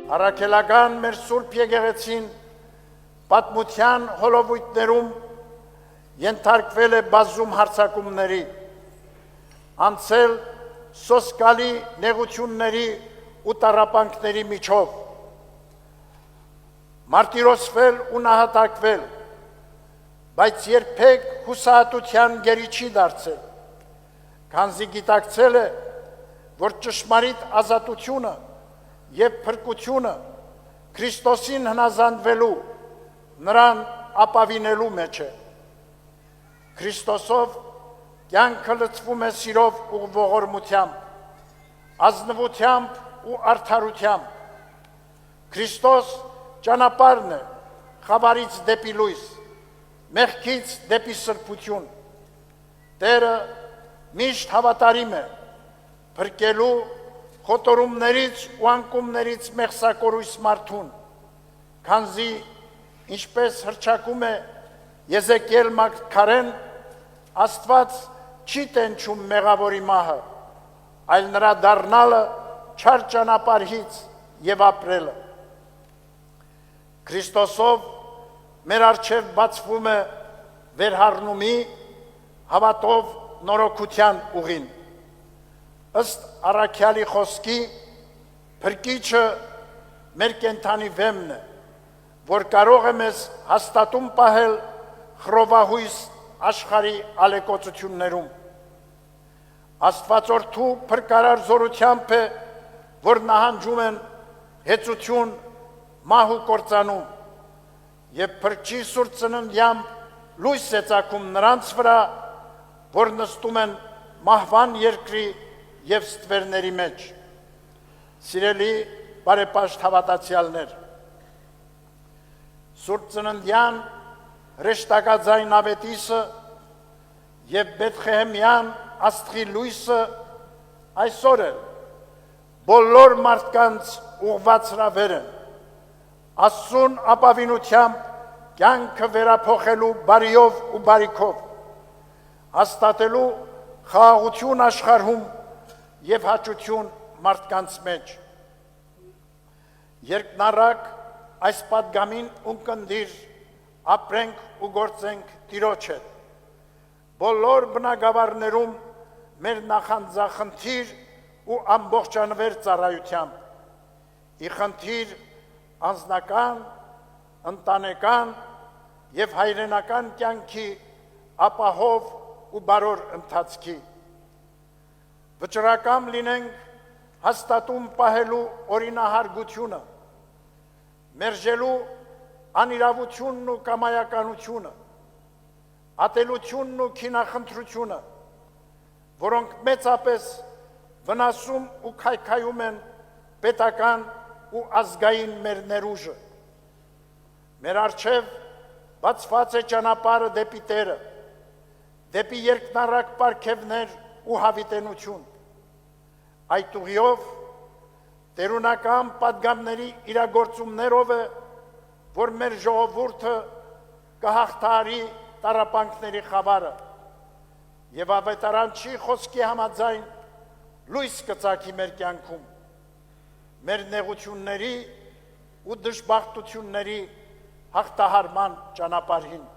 Առաքելական մեր Սուրբ Եկեղեցին պատմության հոլովույթներում ենթարկվել է բազում հարձակումների, անցել սոսկալի նեղությունների ու տառապանքների միջով, մարտիրոսվել ու նահատակվել, բայց երբեք հուսահատության գերի չի դարձել, քանզի գիտակցել է, որ ճշմարիտ ազատությունը և փրկությունը Քրիստոսին հնազանդվելու, նրան ապավինելու մեջ է։ Քրիստոսով կյանքը լցվում է սիրով ու ողորմությամբ, ազնվությամբ ու արդարությամբ։ Քրիստոս ճանապարհն է խավարից դեպի լույս, մեղքից դեպի սրբություն։ Տերը միշտ հավատարիմ է փրկելու խոտորումներից ու անկումներից մեղսակորույս մարդուն, քանզի ինչպես հռչակում է Եզեկիել մարգարեն, Աստված չի տենչում մեղավորի մահը, այլ նրա դառնալը չար ճանապարհից և ապրելը։ Քրիստոսով մեր առջև բացվում է վերհառնումի, հավատով նորոգության ուղին։ Ըստ առաքյալի խոսքի, փրկիչը մեր կենդանի վեմն է, որ կարող է մեզ հաստատում պահել խռովահույս աշխարհի ալեկոծություններում։ Աստվածորդու փրկարար զորությամբ է, որ նահանջում են հեծություն, մահ ու կործանում, և փրկչի սուրբ ծննդյամբ լույս է ծագում նրանց վրա, որ նստում են մահվան երկրի և ստվերների մեջ։ Սիրելի բարեպաշտ հավատացյալներ, Սուրբ Ծննդյան հրեշտակաձայն ավետիսը և Բեթխեհեմյան աստղի լույսը այսօր էլ բոլոր մարդկանց ուղղված հրավեր են, Աստծուն ապավինությամբ կյանքը վերափոխելու բարիով ու բարիքով, հաստատելու խաղաղություն աշխարհում և հաճություն մարդկանց մեջ։ Երկնառակ այս պատգամին ունկնդիր ապրենք ու գործենք Տիրոջ հետ, բոլոր բնագավառներում մեր նախանձախնդիր ու ամբողջանվեր ծառայությամբ, ի խնդիր անձնական, ընտանեկան և հայրենական կյանքի ապահով ու բարոր ընթացքի։ Վճռակամ լինենք հաստատում պահելու օրինահարգությունը, մերժելու անիրավությունն ու կամայականությունը, ատելությունն ու քինախնդրությունը, որոնք մեծապես վնասում ու քայքայում են պետական ու ազգային մեր ներուժը։ Մեր առջև բացված է ճանապարհը դեպի Տերը, դեպի երկնառակ պարգևներ ու հավիտենություն։ Այդ ուղիով տերունական պատգամների իրագործումներով է, որ մեր ժողովուրդը կհաղթահարի տառապանքների խավարը և ավետարանչի խոսքի համաձայն լույս կծագի մեր կյանքում, մեր նեղությունների ու դժբախտությունների հաղթահարման ճանապարհին։